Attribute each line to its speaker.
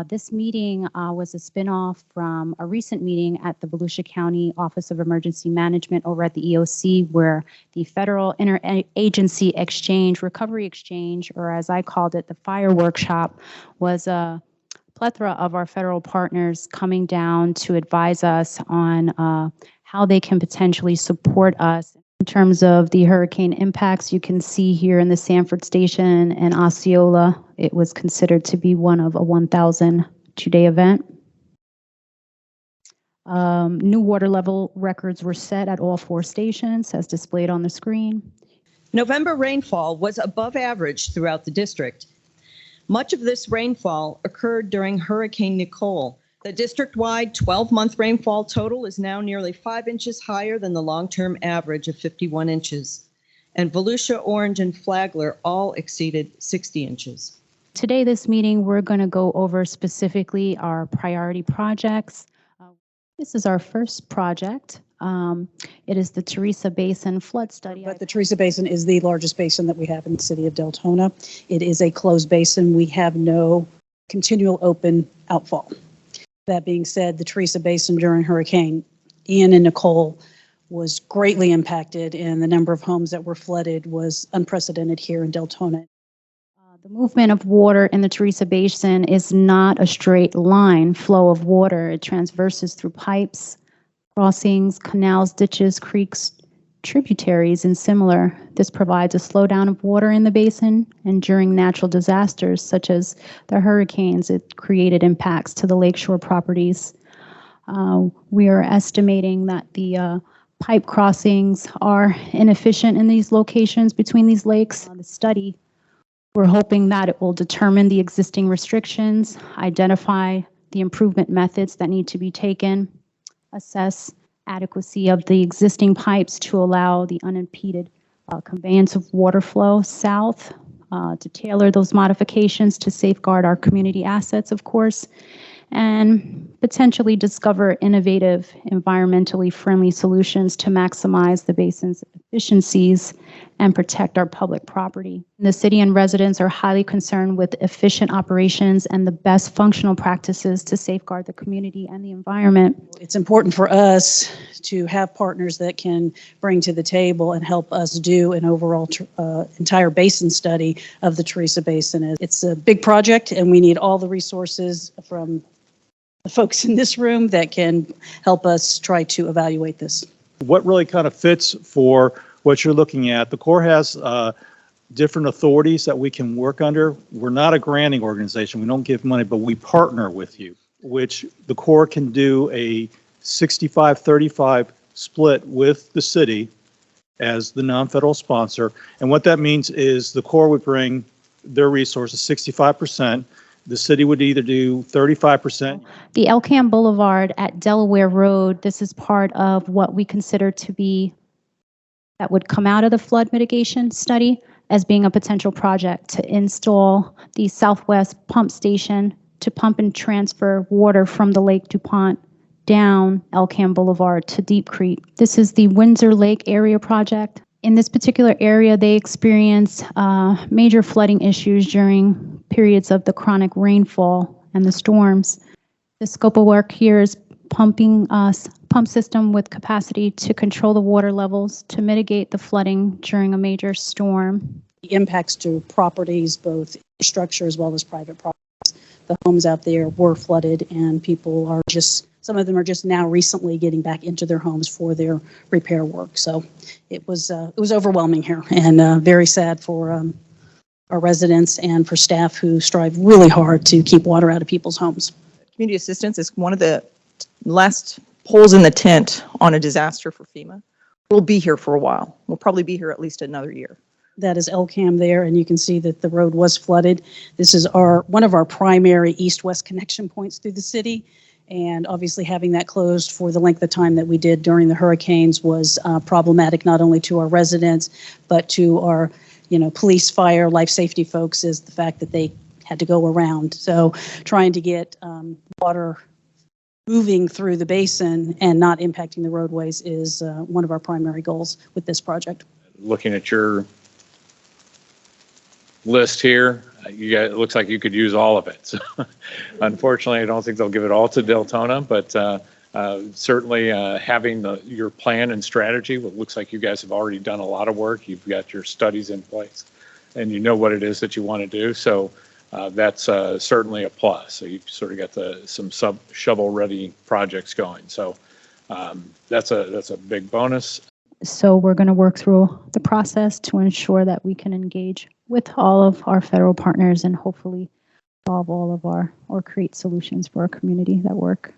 Speaker 1: This meeting was a spinoff from a recent meeting at the Volusia County Office of Emergency Management over at the EOC, where the Federal Interagency Exchange, Recovery Exchange, or as I called it, the Fire Workshop, was a plethora of our federal partners coming down to advise us on how they can potentially support us. In terms of the hurricane impacts, you can see here in the Sanford Station and Osceola, it was considered to be one of a 1,000 two-day event. New water level records were set at all 4 stations, as displayed on the screen.
Speaker 2: November rainfall was above average throughout the district. Much of this rainfall occurred during Hurricane Nicole. The district-wide 12-month rainfall total is now nearly 5 inches higher than the long-term average of 51 inches. And Volusia, Orange, and Flagler all exceeded 60 inches.
Speaker 1: Today, this meeting, we're going to go over specifically our priority projects. This is our first project. It is the Teresa Basin Flood Study.
Speaker 3: But the Teresa Basin is the largest basin that we have in the city of Deltona. It is a closed basin. We have no continual open outfall. That being said, the Teresa Basin during Hurricane Ian and Nicole was greatly impacted, and the number of homes that were flooded was unprecedented here in Deltona.
Speaker 1: The movement of water in the Teresa Basin is not a straight line flow of water. It transverses through pipes, crossings, canals, ditches, creeks, tributaries, and similar. This provides a slowdown of water in the basin, and during natural disasters such as the hurricanes, it created impacts to the lakeshore properties. We are estimating that the pipe crossings are inefficient in these locations between these lakes. The study, we're hoping that it will determine the existing restrictions, identify the improvement methods that need to be taken, assess adequacy of the existing pipes to allow the unimpeded conveyance of water flow south, to tailor those modifications to safeguard our community assets, of course, and potentially discover innovative, environmentally friendly solutions to maximize the basin's efficiencies and protect our public property. The city and residents are highly concerned with efficient operations and the best functional practices to safeguard the community and the environment.
Speaker 3: It's important for us to have partners that can bring to the table and help us do an overall entire basin study of the Teresa Basin. It's a big project, and we need all the resources from the folks in this room that can help us try to evaluate this.
Speaker 4: What really kind of fits for what you're looking at, the Corps has different authorities that we can work under. We're not a granting organization. We don't give money, but we partner with you, which the Corps can do a 65-35 split with the city as the non-federal sponsor. And what that means is the Corps would bring their resources, 65%. The city would either do 35%.
Speaker 1: The Elkham Boulevard at Delaware Road, this is part of what we consider to be, that would come out of the flood mitigation study as being a potential project to install the Southwest pump station to pump and transfer water from the Lake DuPont down Elkham Boulevard to Deep Creek. This is the Windsor Lake area project. In this particular area, they experience major flooding issues during periods of the chronic rainfall and the storms. The scope of work here is pump system with capacity to control the water levels to mitigate the flooding during a major storm.
Speaker 3: The impacts to properties, both structure as well as private properties. The homes out there were flooded, and people are just, some of them are just now recently getting back into their homes for their repair work. So it was overwhelming here, and very sad for our residents and for staff who strive really hard to keep water out of people's homes.
Speaker 2: Community assistance is one of the last poles in the tent on a disaster for FEMA. We'll be here for a while. We'll probably be here at least another year.
Speaker 3: That is Elkham there, and you can see that the road was flooded. This is one of our primary east-west connection points through the city, and obviously having that closed for the length of time that we did during the hurricanes was problematic, not only to our residents, but to our police, fire, life safety folks, is the fact that they had to go around. So trying to get water moving through the basin and not impacting the roadways is one of our primary goals with this project.
Speaker 5: Looking at your list here, you guys, it looks like you could use all of it. So unfortunately, I don't think they'll give it all to Deltona, but certainly having your plan and strategy, it looks like you guys have already done a lot of work. You've got your studies in place and you know what it is that you want to do. So that's certainly a plus. So you've sort of got some shovel-ready projects going. So that's a big bonus.
Speaker 1: So we're going to work through the process to ensure that we can engage with all of our federal partners and hopefully solve all of our, or create solutions for our community that work.